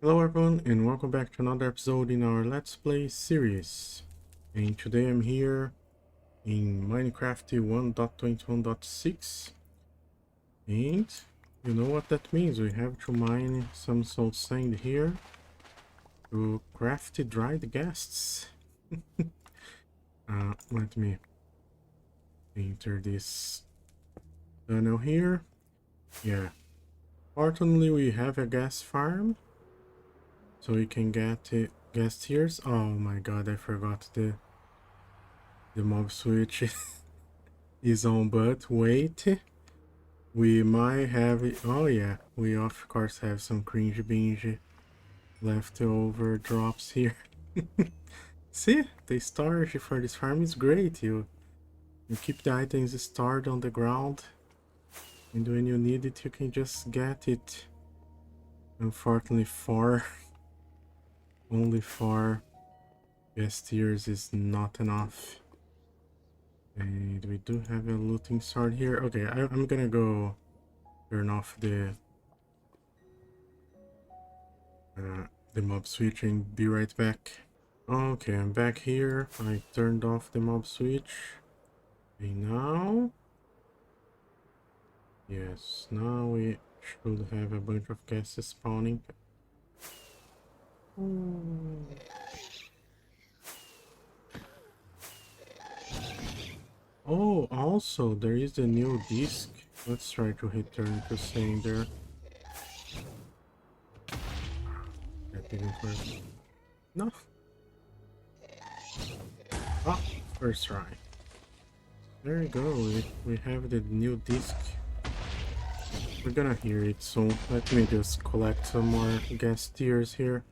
Hello everyone and welcome back to another episode in our Let's Play series. And today I'm here in Minecraft 1.21.6 and you know what that means, we have to mine some soul sand here to craft dried ghasts. Let me enter this tunnel here. Yeah, fortunately we have a gas farm so we can get gas tiers. Oh my god, I forgot the mob switch is on, but wait, we might have it. Oh yeah, we of course have some cringe binge leftover drops here. See, the storage for this farm is great. You keep the items stored on the ground, and when you need it you can just get it. Unfortunately only 4 guest tiers is not enough. And we do have a looting sword here. Okay, I'm gonna go turn off the mob switch and be right back. Okay, I'm back here. I turned off the mob switch. And now... Yes, now we should have a bunch of gases spawning. Oh, also, there is a new disc. Let's try to return to sender. That didn't work. No. Ah, first try. There you go, we have the new disc. We're gonna hear it soon. Let me just collect some more gas tiers here.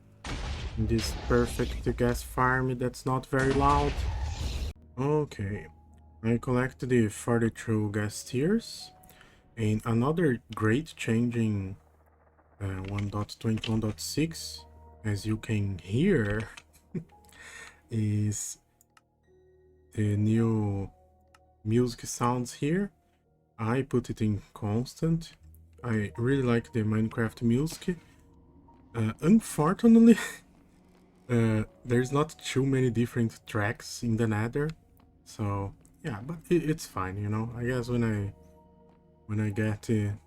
In this perfect gas farm that's not very loud. Okay, I collected the 42 gas tiers. And another great change in 1.21.6, as you can hear, is the new music sounds here. I put it in constant. I really like the Minecraft music. Unfortunately, there's not too many different tracks in the Nether, so yeah, but it's fine, you know. I guess when I get too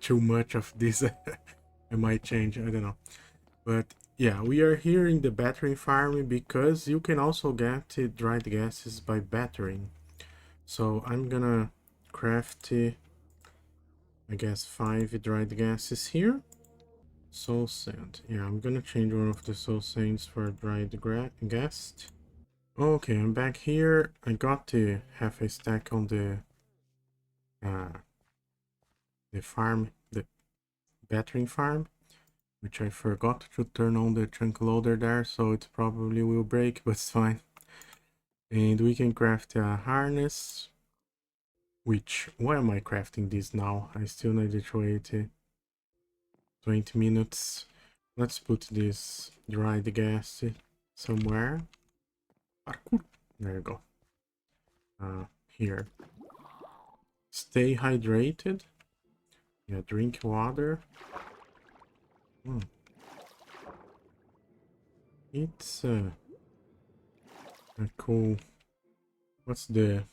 too much of this, I might change. I don't know, but yeah, we are here in the battering farm because you can also get dried gases by battering. So I'm gonna craft, I guess, 5 dried gases here. Soul sand. Yeah, I'm gonna change one of the soul sands for dried gas. Okay, I'm back here. I got the half a stack on uh the battering farm, which I forgot to turn on the chunk loader there, so it probably will break, but it's fine. And we can craft a harness. Which, why am I crafting this now? I still need to wait 20 minutes. Let's put this dried gas somewhere. Parkour. There you go. Here. Stay hydrated. Yeah, drink water. It's a cool... What's the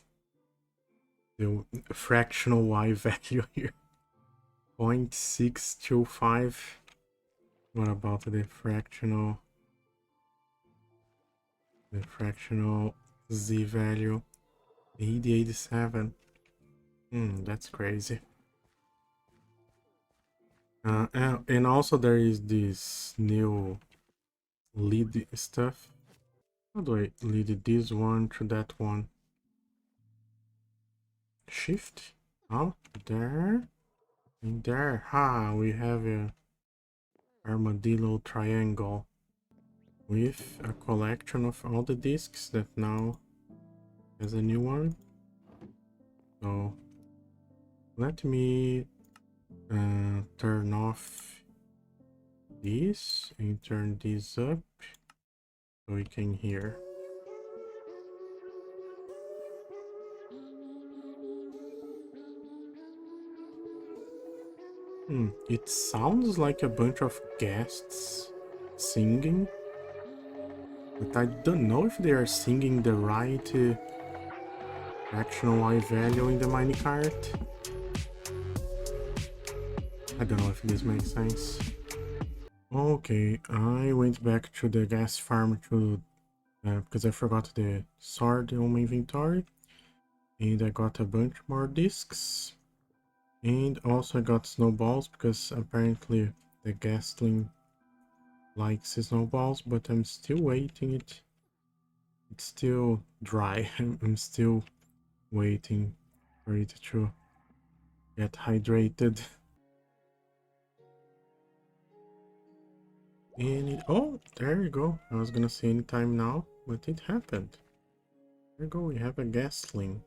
fractional y value here? 0.625. What about the fractional z value? 8087. That's crazy. And also there is this new lead stuff. How do I lead this one to that one? Shift? Oh, there. And there. Ha! We have a armadillo triangle with a collection of all the discs that now has a new one. So let me turn off this and turn this up so we can hear. It sounds like a bunch of guests singing, but I don't know if they are singing the right fractional Y value in the minecart. I don't know if this makes sense. Okay, I went back to the gas farm to because I forgot the sword on my inventory, and I got a bunch more discs, and also I got snowballs because apparently the gasling likes snowballs, but I'm still waiting it's still dry. I'm still waiting for it to get hydrated. And oh, there you go. I was gonna say anytime now, but it happened. There you go, we have a gasling.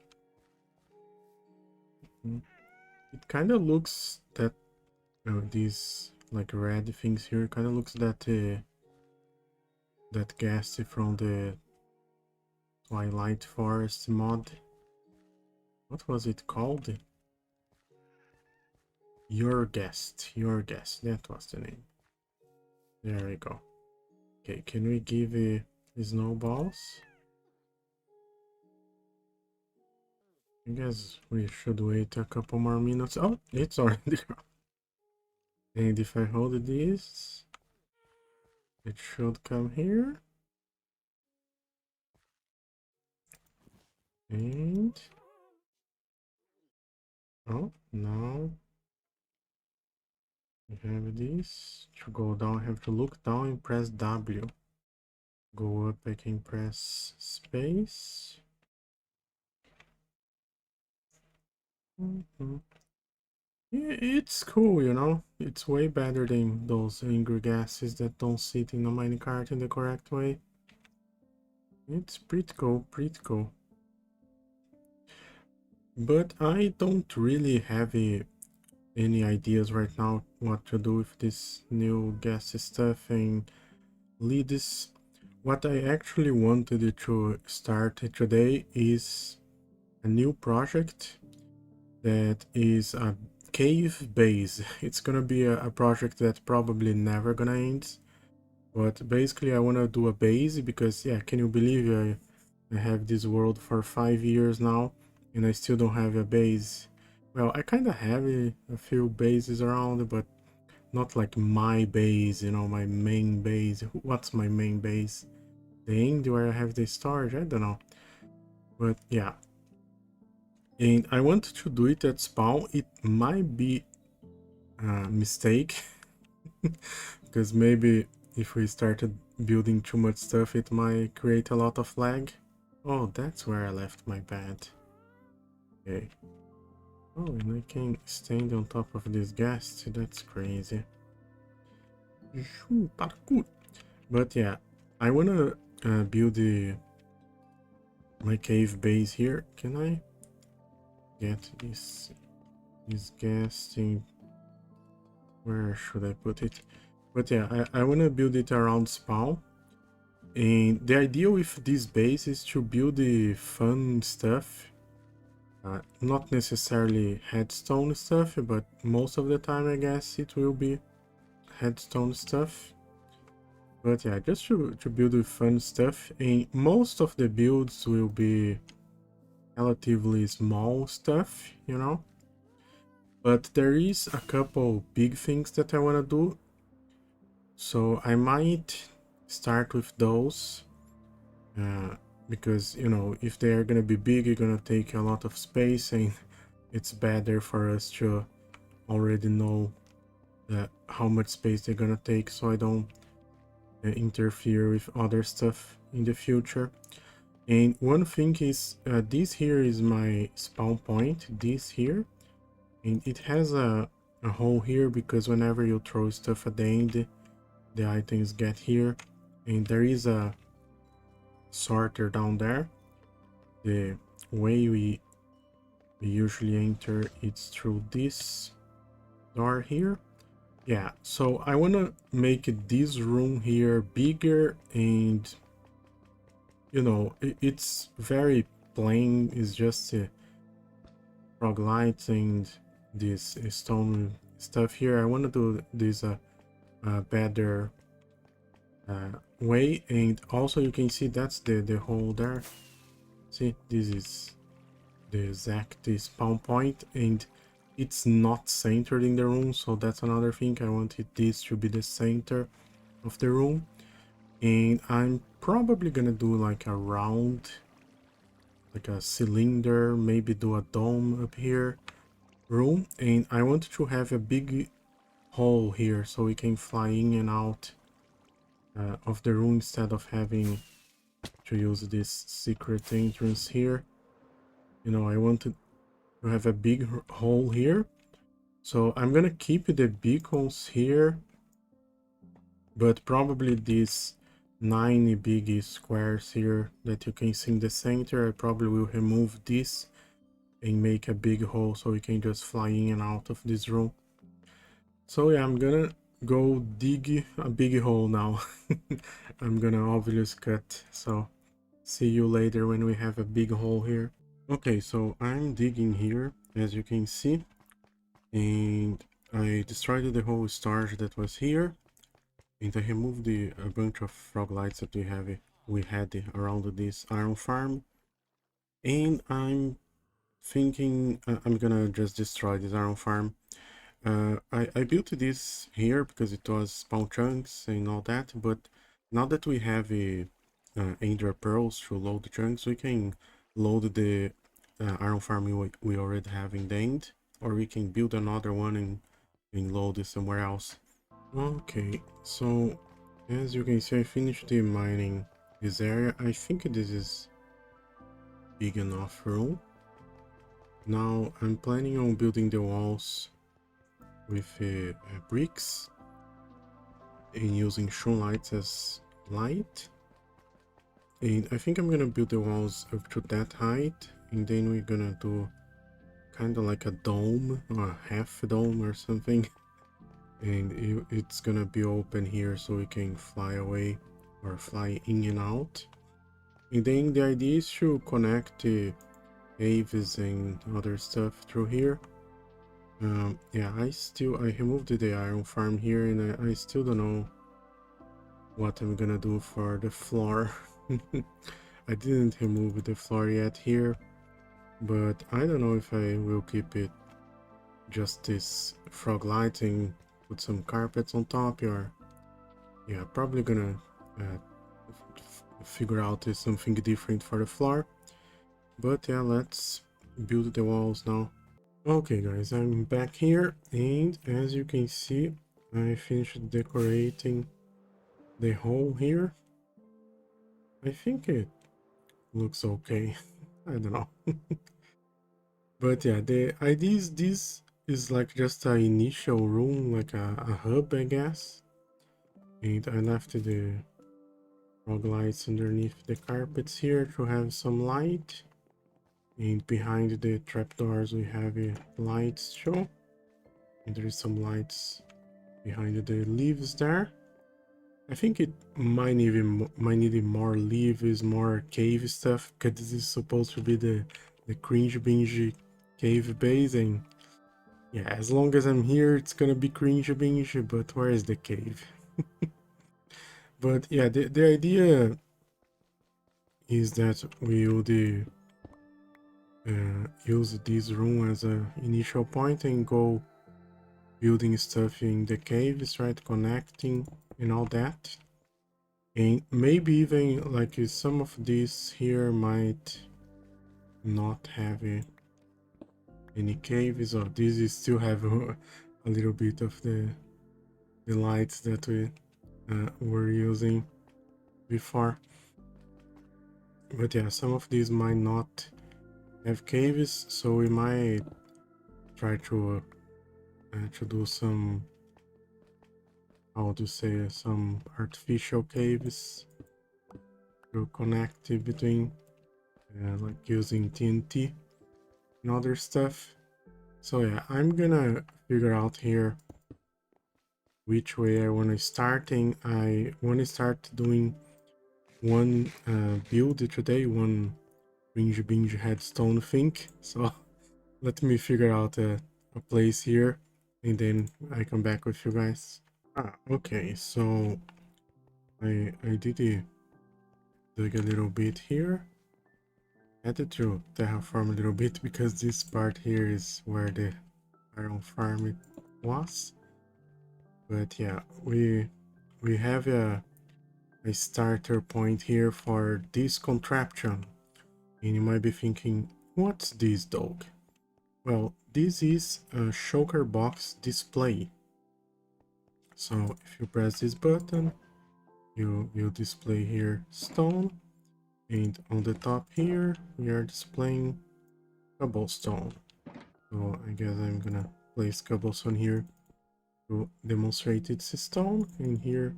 It kind of looks that these like red things here kind of looks that gas from the Twilight Forest mod. What was it called? Your Guest, that was the name. There we go. Okay, can we give snowballs? I guess we should wait a couple more minutes. Oh, it's already gone. And if I hold this, it should come here. And oh, now we have this. To go down, I have to look down and press W. Go up, I can press space. It's cool, you know? It's way better than those angry gases that don't sit in a minecart in the correct way. It's pretty cool, pretty cool. But I don't really have any ideas right now what to do with this new gas stuff and leads. What I actually wanted to start today is a new project that is a cave base. It's gonna be a project that probably never gonna end, but basically I want to do a base because yeah, can you believe I have this world for 5 years now and I still don't have a base. Well, I kind of have a few bases around, but not like my base, you know, my main base. What's my main base? The end where I have the storage? I don't know. But yeah, and I want to do it at spawn. It might be a mistake because maybe if we started building too much stuff, it might create a lot of lag. Oh, that's where I left my bed. Okay. Oh, and I can stand on top of this ghast. That's crazy. Parkour. But yeah, I wanna build my cave base here. Can I get this gas thing? Where should I put it? But yeah, I want to build it around spawn. And the idea with this base is to build the fun stuff. Not necessarily headstone stuff, but most of the time I guess it will be headstone stuff. But yeah, just to build the fun stuff. And most of the builds will be relatively small stuff, you know? But there is a couple big things that I want to do. So I might start with those because, you know, if they are gonna be big, you're gonna take a lot of space and it's better for us to already know how much space they're gonna take so I don't interfere with other stuff in the future. And one thing is this here is my spawn point, this here, and it has a hole here because whenever you throw stuff at the end, the items get here, and there is a sorter down there. The way we usually enter it's through this door here. Yeah, so I want to make this room here bigger, and you know, it's very plain. It's just frog lights and this stone stuff here. I want to do this better way, and also you can see that's the hole there. See, this is the exact spawn point, and it's not centered in the room, so that's another thing. I wanted this to be the center of the room, and I'm probably gonna do like a round, like a cylinder, maybe do a dome up here room, and I want to have a big hole here so we can fly in and out of the room instead of having to use this secret entrance here. You know, I wanted to have a big hole here, so I'm gonna keep the beacons here, but probably these 9 big squares here that you can see in the center, I probably will remove this and make a big hole so we can just fly in and out of this room. So yeah, I'm gonna go dig a big hole now. I'm gonna obviously cut, so see you later when we have a big hole here. Okay, so I'm digging here, as you can see, and I destroyed the whole storage that was here, and I removed a bunch of frog lights that we had around this iron farm, and I'm thinking I'm gonna just destroy this iron farm. I built this here because it was spawn chunks and all that, but now that we have a ender pearls to load the chunks, we can load the iron farm we already have in the end, or we can build another one and load it somewhere else. Okay, so as you can see, I finished the mining this area. I think this is big enough room. Now I'm planning on building the walls with bricks and using show lights as light, and I think I'm gonna build the walls up to that height, and then we're gonna do kind of like a dome or a half dome or something, and it's gonna be open here so we can fly away or fly in and out. And then the idea is to connect the caves and other stuff through here. Yeah, I removed the iron farm here, and I still don't know what I'm gonna do for the floor. I didn't remove the floor yet here, but I don't know if I will keep it just this frog light and put some carpets on top, or yeah, probably gonna figure out something different for the floor. But yeah, let's build the walls now. Okay guys, I'm back here, and as you can see, I finished decorating the hole here. I think it looks okay. I don't know. But yeah, the idea is this is like just an initial room, like a hub, I guess. And I left the frog lights underneath the carpets here to have some light. And behind the trapdoors we have lights show. And there is some lights behind the leaves there. I think it might need more leaves, more cave stuff, because this is supposed to be the Cringe Binge cave base, and yeah, as long as I'm here, it's gonna be Cringe Binge, but where is the cave? But yeah, the idea is that we would use this room as a initial point and go building stuff in the caves, right, connecting and all that. And maybe even like some of these here might not have any caves, or this is still have a little bit of the lights that we were using before. But yeah, some of these might not have caves, so we might try to do some, how to say, some artificial caves to connect between, like using TNT and other stuff. So yeah, I'm gonna figure out here which way I want to start, and I want to start doing one build today, one Binge headstone thing. So let me figure out a place here and then I come back with you guys. Okay, so I did dig a little bit here. I had to terraform a little bit because this part here is where the iron farm it was. But yeah, we have a starter point here for this contraption. And you might be thinking, what's this, dog? Well, this is a shulker box display. So if you press this button, you display here stone, and on the top here we are displaying cobblestone. So I guess I'm gonna place cobblestone here to demonstrate it's stone, and here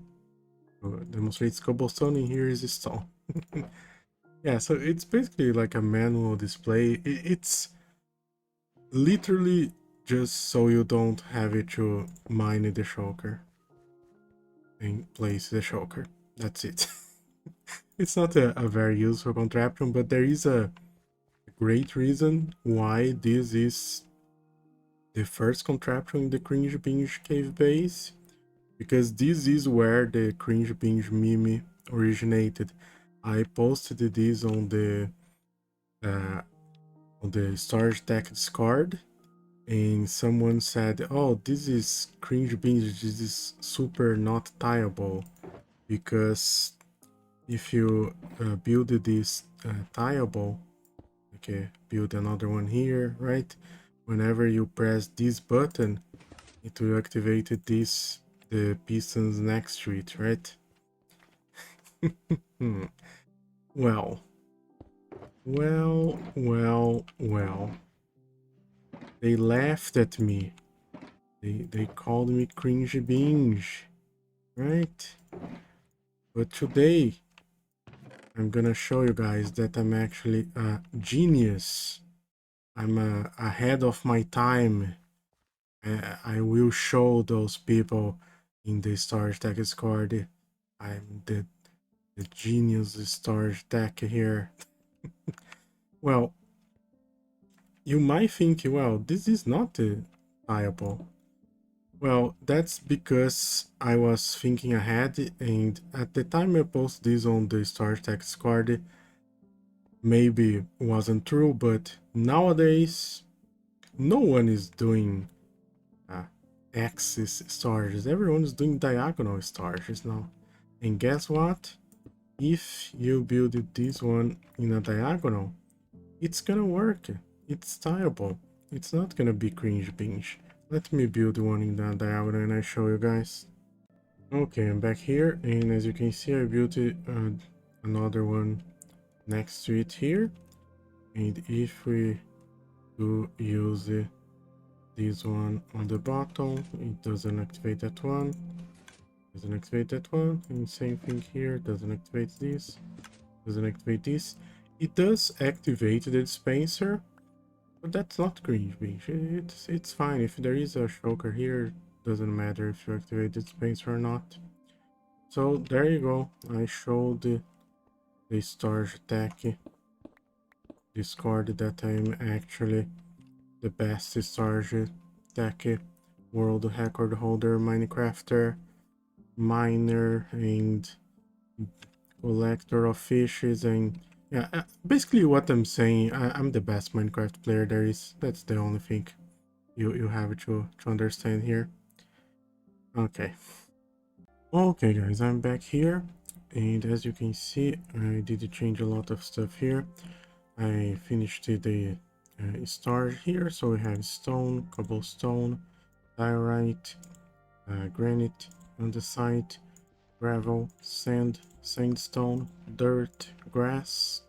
demonstrates cobblestone, and here is stone. Yeah, so it's basically like a manual display. It's literally just so you don't have it to mine the shulker and place the shulker. That's it. It's not a very useful contraption, but there is a great reason why this is the first contraption in the Cringe Binge cave base, because this is where the Cringe Binge meme originated. I posted this uh, on the storage deck Discord, and someone said, "Oh, this is Cringe Binge. This is super not tieable because if you build this tieable, okay, build another one here, right? Whenever you press this button, it will activate the pistons next to it, right?" Hmm. Well, well. They laughed at me. They called me Cringe Binge, right? But today, I'm gonna show you guys that I'm actually a genius. I'm ahead of my time. I will show those people in the storage tech Discord. I'm the genius storage tech here. Well, you might think, well, this is not viable. Well, that's because I was thinking ahead, and at the time I posted this on the storage tech Discord, maybe wasn't true, but nowadays no one is doing axis storages. Everyone is doing diagonal storages now. And guess what? If you build this one in a diagonal, it's gonna work. It's tileable. It's not gonna be cringe binge. Let me build one in the diagonal and I show you guys. Okay, I'm back here, and as you can see, I built another one next to it here. And if we do use this one on the bottom, it doesn't activate that one. Doesn't activate that one. And same thing here, doesn't activate this. Doesn't activate this. It does activate the dispenser, but that's not cringe binge. It's fine. If there is a shulker here, doesn't matter if you activate the dispenser or not. So there you go. I showed the storage attack Discord that I'm actually the best storage tech world record holder, Minecrafter, miner, and collector of fishes. And yeah, basically what I'm saying, I'm the best Minecraft player there is. That's the only thing you have to understand here. Okay guys, I'm back here, and as you can see, I did change a lot of stuff here. I finished the stars here, so we have stone, cobblestone, diorite, granite, andesite, gravel, sand, sandstone, dirt, grass,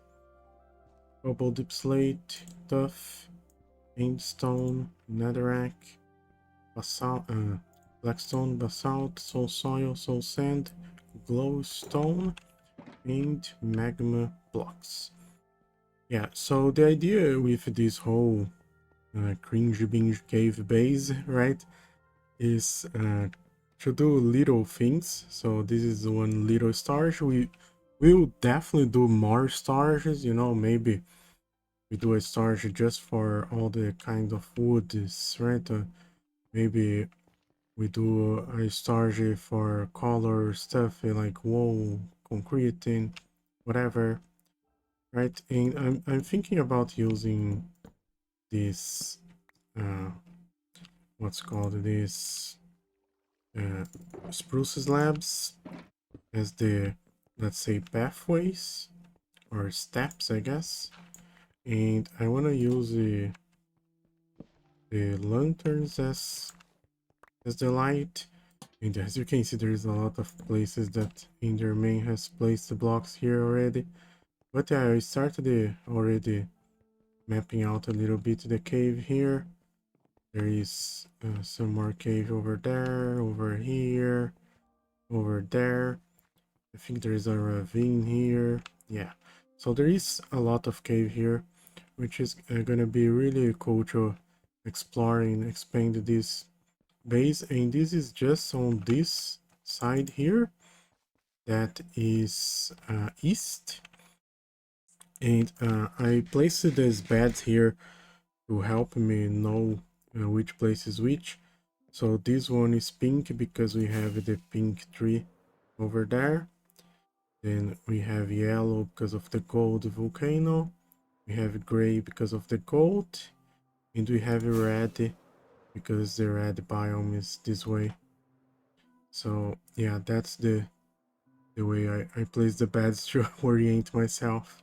cobble deep slate, tuff, sandstone, netherrack, basalt, blackstone, basalt, soul soil, soul sand, glowstone, and magma blocks. Yeah, so the idea with this whole cringe binge cave base, right, is to do little things. So this is one little storage. We will definitely do more storages, you know, maybe we do a storage just for all the kind of woods, right? maybe we do a storage for color stuff like wall, concrete, and whatever, right? And I'm thinking about using this, what's called this, uh, spruce slabs as the, let's say, pathways or steps, I guess. And I want to use the lanterns as the light. And as you can see, there's a lot of places that Enderman has placed the blocks here already. But yeah, I started already mapping out a little bit the cave here. There is some more cave over there, over here, over there. I think there is a ravine here. Yeah, so there is a lot of cave here, which is gonna be really cool to explore and expand this base. And this is just on this side here, that is east. And I placed these beds here to help me know which place is which. So this one is pink because we have the pink tree over there. Then we have yellow because of the gold volcano. We have gray because of the gold. And we have red because the red biome is this way. So yeah, that's the way I place the beds to orient myself.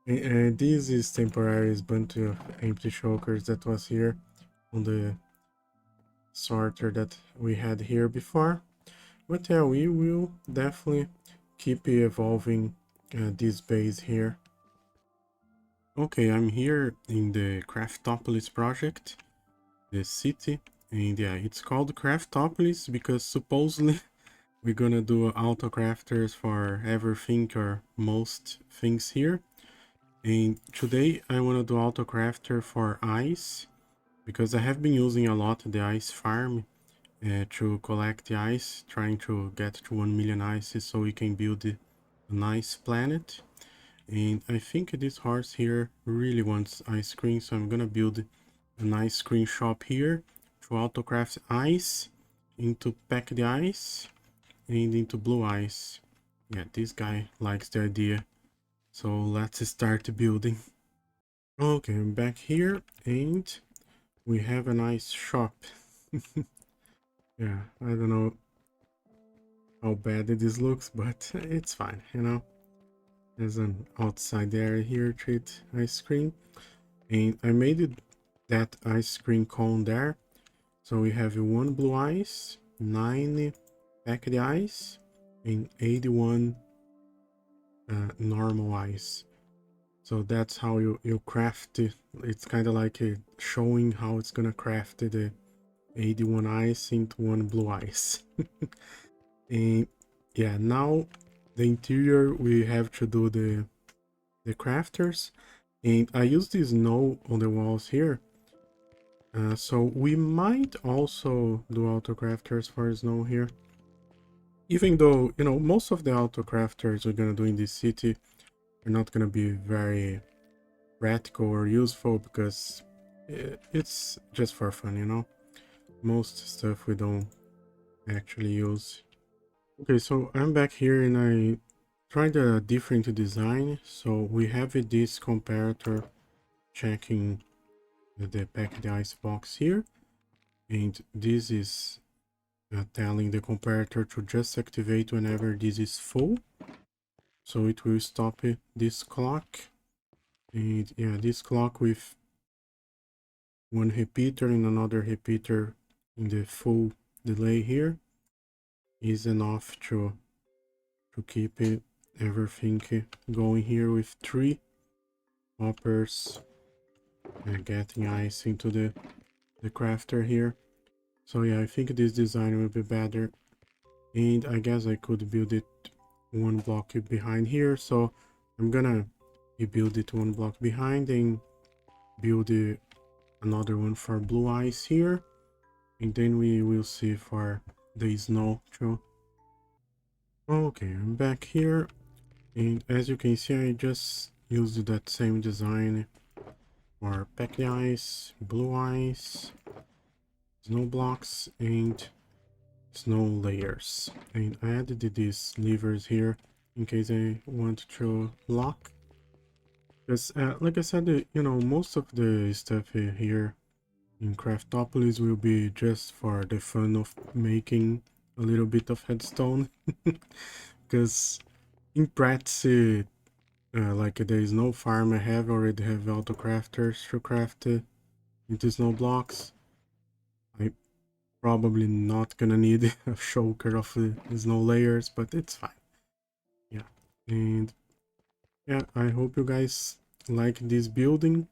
And this is temporary, is bunch of empty shulkers that was here on the sorter that we had here before. But yeah, we will definitely keep evolving this base here. Okay, I'm here in the Craftopolis project, the city, and yeah, it's called Craftopolis because supposedly we're gonna do auto crafters for everything or most things here. And today I wanna do auto crafter for ice because I have been using a lot the ice farm to collect the ice, trying to get to 1 million ices so we can build a nice planet. And I think this horse here really wants ice cream, so I'm gonna build an ice cream shop here to autocraft ice into pack the ice and into blue ice. Yeah, this guy likes the idea, so let's start building. Okay, I'm back here and we have a nice shop. Yeah, I don't know how bad this looks, but it's fine, you know. There's an outside area here to eat ice cream. And I made it, that ice cream cone there. So we have 1 blue ice, 9 packed ice, and 81 normal ice. So that's how you craft it. It's kind of like showing how it's gonna craft the 81 ice into 1 blue ice. And yeah, now the interior we have to do the crafters. And I use this snow on the walls here. So we might also do auto crafters for snow here. Even though, you know, most of the auto crafters we're gonna do in this city are not gonna be very practical or useful because it's just for fun, you know. Most stuff we don't actually use. Okay, so I'm back here and I tried a different design. So we have this comparator checking the packed ice box here, and this is telling the comparator to just activate whenever this is full, so it will stop this clock. And yeah, this clock with 1 repeater and another repeater in the full delay here is enough to keep everything going here with 3 hoppers getting ice into the crafter here. So yeah, I think this design will be better, and I guess I could build it 1 block behind here. So I'm gonna build it 1 block behind and build another one for blue ice here, and then we will see for the snow too. Okay, I'm back here, and as you can see, I just used that same design for packed ice, blue ice, snow blocks and snow layers. And I added these levers here in case I want to lock. Because, like I said, you know, most of the stuff here in Craftopolis will be just for the fun of making a little bit of headstone. Because in practice, like there is no farm I already have auto crafters to craft into snow blocks. I probably not gonna need a shulker of snow layers, but it's fine. Yeah, and yeah, I hope you guys like this building.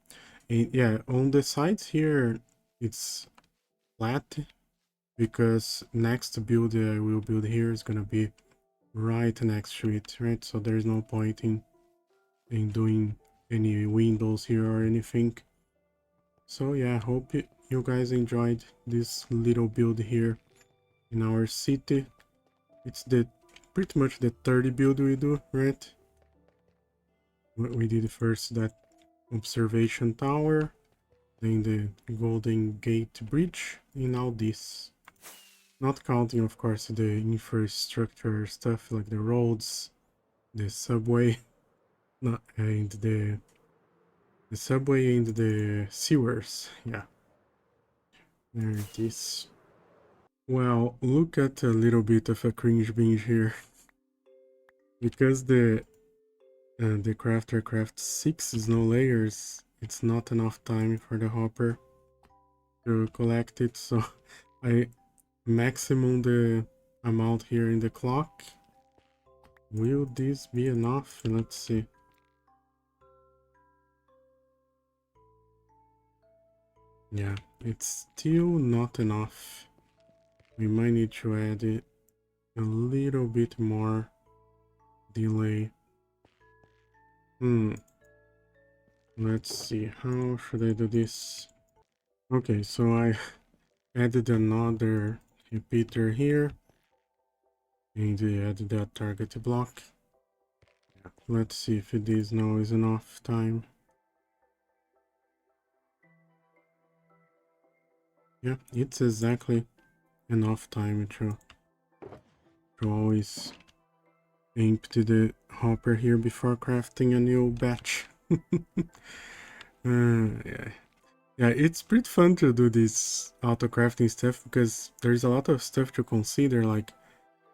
And yeah, on the sides here, it's flat because next build I will build here is gonna be right next to it, right? So there's no point in doing any windows here or anything. So yeah, hope you guys enjoyed this little build here in our city. It's the pretty much the 30 build we do, right? We did first that observation tower, then the Golden Gate Bridge, and now this. Not counting, of course, the infrastructure stuff like the roads, the subway, and the subway and the sewers. Yeah, there it is. Well, look at a little bit of a cringe binge here. Because the crafter crafts 6 snow layers, it's not enough time for the hopper to collect it, so I maximum the amount here in the clock. Will this be enough? Let's see. Yeah, it's still not enough. We might need to add it a little bit more delay. Let's see, how should I do this? Okay, so I added another repeater here and I added that target block. Let's see if this now is enough time. Yeah, it's exactly enough time to always empty the hopper here before crafting a new batch. Yeah. Yeah, it's pretty fun to do this auto crafting stuff because there's a lot of stuff to consider, like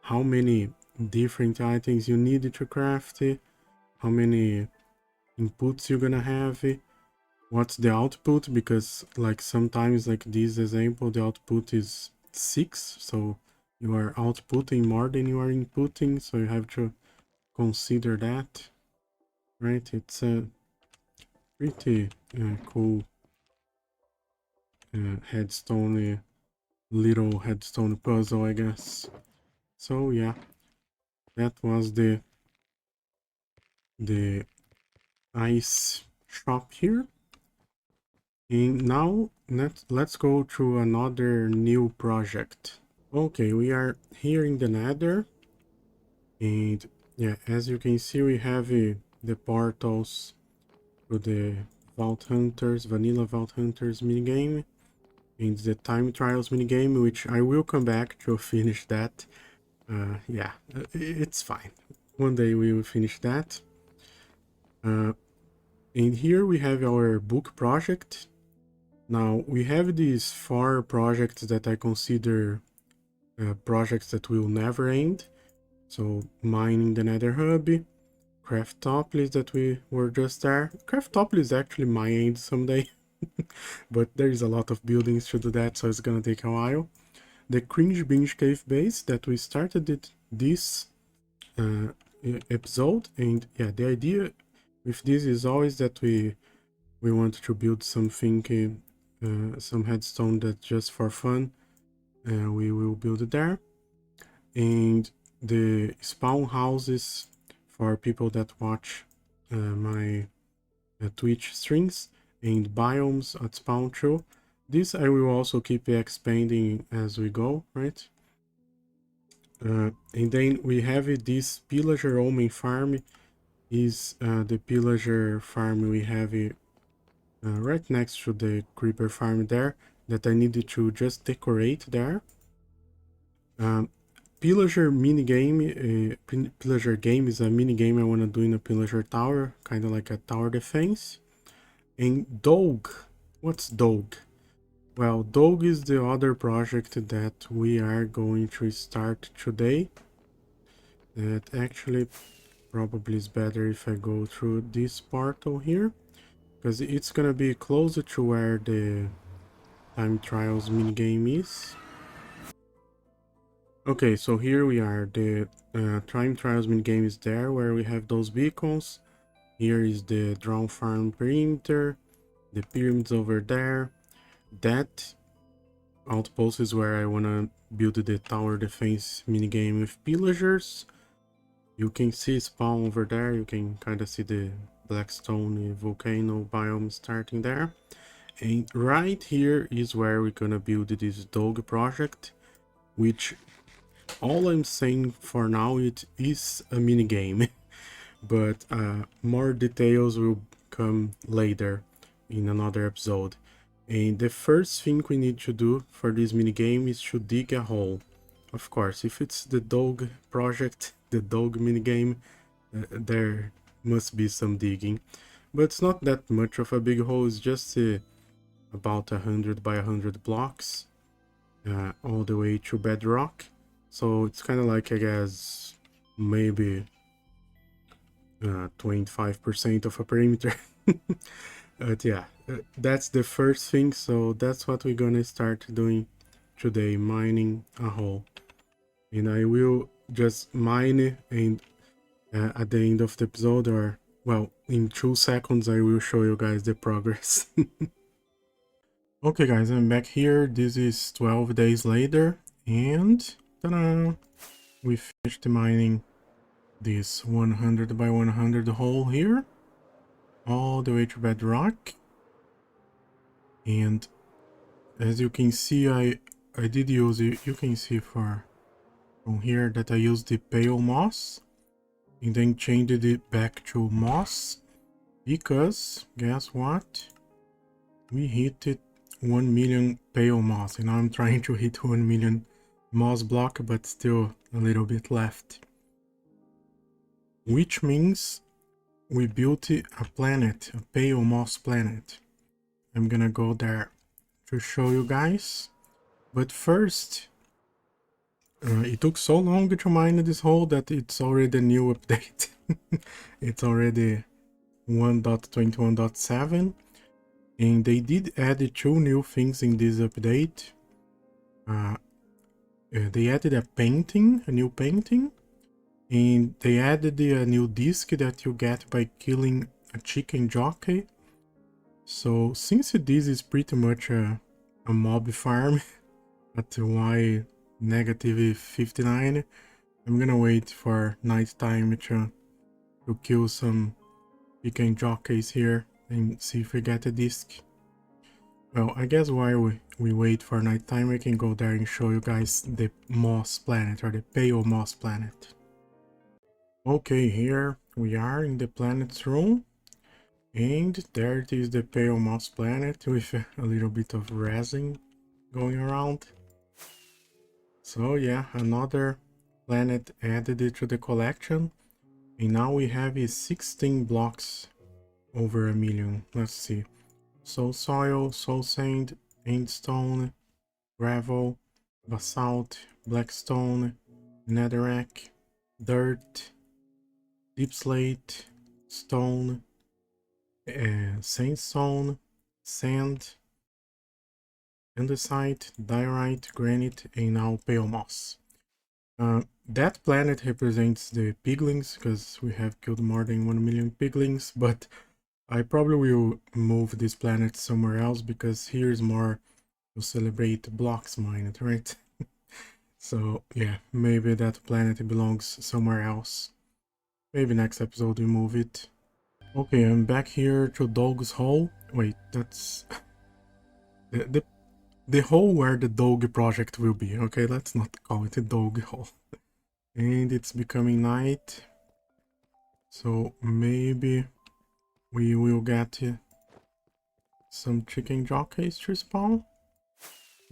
how many different items you need to craft, how many inputs you're gonna have, what's the output, because like sometimes like this example the output is 6, so you are outputting more than you are inputting, so you have to consider that, right? It's a pretty cool headstone, little headstone puzzle, I guess. So yeah, that was the ice shop here. And now let's go to another new project. Okay, we are here in the Nether, and yeah, as you can see, we have the portals to the Vault Hunters, Vanilla Vault Hunters minigame, and the Time Trials minigame, which I will come back to finish that. Yeah, it's fine. One day we will finish that. And here we have our book project. Now, we have these 4 projects that I consider projects that will never end. So, mining the Nether Hub, Craftopolis that we were just there. Craftopolis actually might end someday, but there is a lot of buildings to do that, so it's gonna take a while. The Cringe Binge Cave Base that we started this episode, and yeah, the idea with this is always that we want to build something, some headstone that's just for fun. We will build it there, and the spawn houses for people that watch my Twitch streams, and biomes at spawn too. This I will also keep expanding as we go, right? And then we have this pillager omen farm is the pillager farm we have right next to the creeper farm there. that I needed to just decorate there. Pillager minigame, Pillager game is a minigame I want to do in a Pillager tower, kind of like a tower defense. And Dog, what's Dog? Well, Dog is the other project that we are going to start today. That actually probably is better if I go through this portal here, because it's gonna be closer to where the time trials minigame is. Okay, so here we are. The time trials minigame is there, where we have those beacons. Here is the drone farm perimeter, the pyramids over there. That outpost is where I wanna build the tower defense minigame with pillagers. You can see spawn over there. You can kind of see the blackstone volcano biome starting there. And right here is where we're gonna build this dog project, which all I'm saying for now, it is a mini game. But more details will come later in another episode. And the first thing we need to do for this mini game is to dig a hole. Of course, if it's the dog project, the dog mini game, there must be some digging. But it's not that much of a big hole, it's just about 100 by 100 blocks all the way to bedrock. So it's kind of like, I guess, maybe 25% of a perimeter. But yeah, that's the first thing. So that's what we're gonna start doing today, mining a hole. And I will just mine it, and at the end of the episode, or well, in 2 seconds, I will show you guys the progress. Okay guys, I'm back here. This is 12 days later, and ta-da! We finished mining this 100 by 100 hole here, all the way to bedrock. And as you can see, I did use it. You can see from here that I used the pale moss and then changed it back to moss, because guess what? We hit it 1 million pale moss, and now I'm trying to hit 1 million moss block, but still a little bit left. Which means we built a planet, a pale moss planet. I'm gonna go there to show you guys. But first, it took so long to mine this hole that it's already a new update. It's already 1.21.7. And they did add 2 new things in this update. They added a new painting, and they added a new disc that you get by killing a chicken jockey. So since this is pretty much a mob farm at Y negative 59, I'm gonna wait for nighttime to kill some chicken jockeys here and see if we get a disc. Well, I guess while we wait for nighttime, we can go there and show you guys the moss planet, or the pale moss planet. Okay, here we are in the planet's room, and there it is, the pale moss planet with a little bit of resin going around. So yeah, another planet added to the collection, and now we have 16 blocks over a million. Let's see. Soul soil, soul sand, sandstone, gravel, basalt, blackstone, netherrack, dirt, deep slate, stone, sandstone, sand, andesite, diorite, granite, and now pale moss. That planet represents the piglings, because we have killed more than 1 million piglings, but I probably will move this planet somewhere else, because here's more to celebrate blocks mined, right? So yeah, maybe that planet belongs somewhere else. Maybe next episode we move it. Okay, I'm back here to Dog's Hole. Wait, that's the hole where the dog project will be. Okay, let's not call it a dog hole. And it's becoming night, so maybe we will get some chicken jockeys to spawn.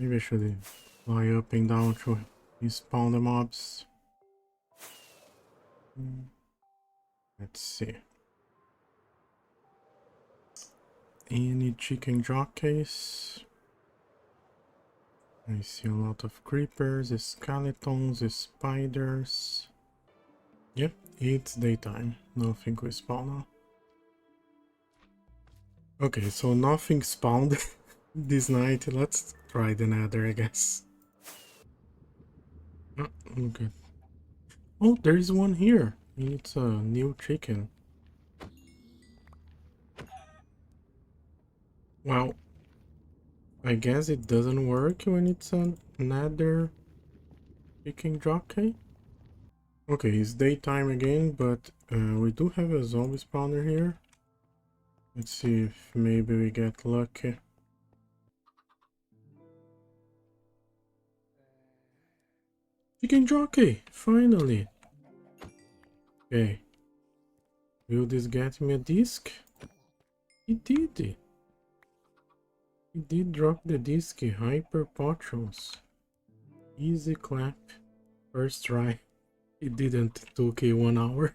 Maybe I should fly up and down to spawn the mobs. Let's see. Any chicken jockeys? I see a lot of creepers, skeletons, spiders. Yep, it's daytime. Nothing will spawn now. Okay, so nothing spawned this night. Let's try the nether, I guess. Oh, okay. Oh, there is one here. It's a new chicken. Well, I guess it doesn't work when it's a nether chicken jockey. Okay, it's daytime again, but we do have a zombie spawner here. Let's see if maybe we get lucky. Chicken jockey, finally. Okay. Will this get me a disc? It did. It did drop the disc. Hyper potions. Easy clap. First try. It didn't. Took 1 hour.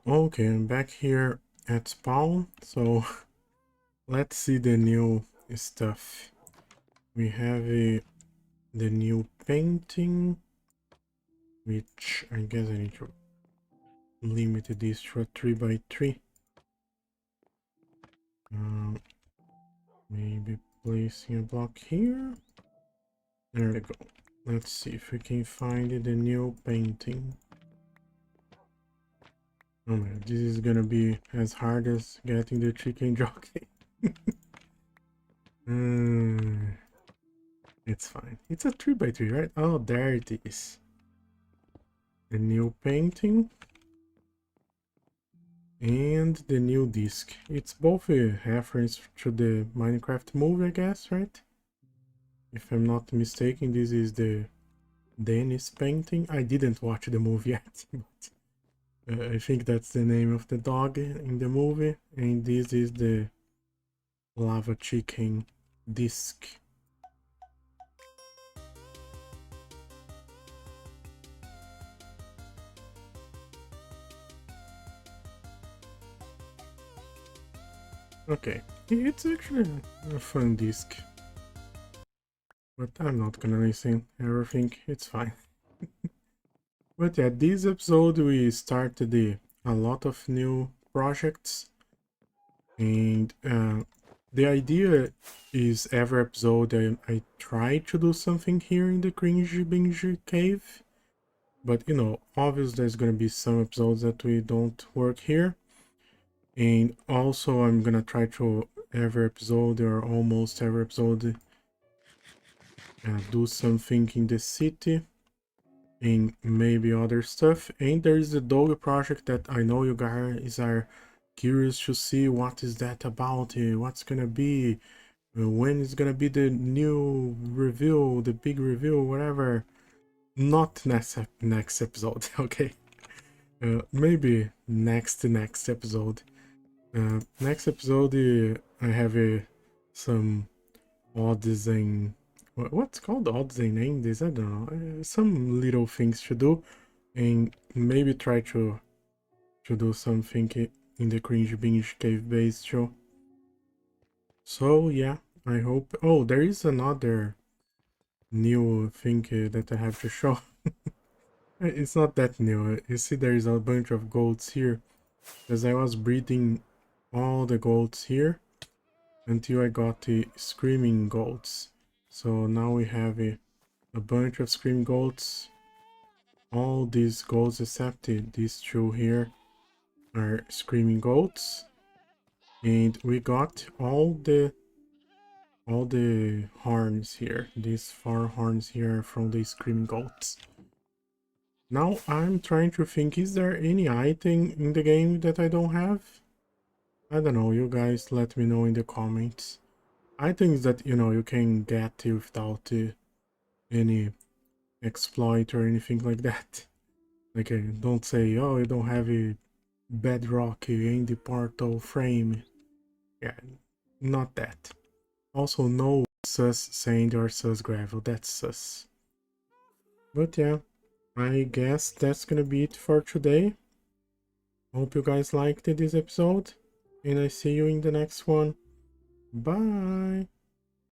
Okay, I'm back here at spawn. So let's see the new stuff. We have the new painting, which I guess I need to limit this to a 3x3. Maybe placing a block here. There we go. Let's see if we can find the new painting. Oh man, this is gonna be as hard as getting the chicken jockey. It's fine. It's a 3x3, right? Oh, there it is. The new painting. And the new disc. It's both a reference to the Minecraft movie, I guess, right? If I'm not mistaken, this is the Dennis painting. I didn't watch the movie yet, but I think that's the name of the dog in the movie. And this is the lava chicken disc. Okay, it's actually a fun disc. But I'm not gonna listen everything, it's fine. But yeah, this episode we started a lot of new projects. And the idea is every episode I try to do something here in the Cringe Binge cave. But you know, obviously there's gonna be some episodes that we don't work here. And also I'm gonna try to every episode or almost every episode do something in the city and maybe other stuff. And there is the dog project that I know you guys are curious to see what is that about, what's gonna be, when is gonna be the new reveal, the big reveal, whatever. Not next episode, okay? Maybe next episode. Next episode, I have some odds and what's called odds and ends. I don't know. Some little things to do, and maybe try to do something in the Cringe Binge cave base show. So yeah, I hope. Oh, there is another new thing that I have to show. It's not that new. You see, there is a bunch of goats here, because I was breeding all the goats here until I got the screaming goats. So now we have a bunch of screaming goats. All these goats except these two here are screaming goats. And we got all the horns here. These 4 horns here from the screaming goats. Now I'm trying to think, is there any item in the game that I don't have? I don't know, you guys let me know in the comments. Items that, you know, you can get without any exploit or anything like that. Like, don't say, oh, you don't have a bedrock in the portal frame. Yeah, not that. Also, no sus sand or sus gravel. That's sus. But yeah, I guess that's gonna be it for today. Hope you guys liked this episode, and I see you in the next one. Bye!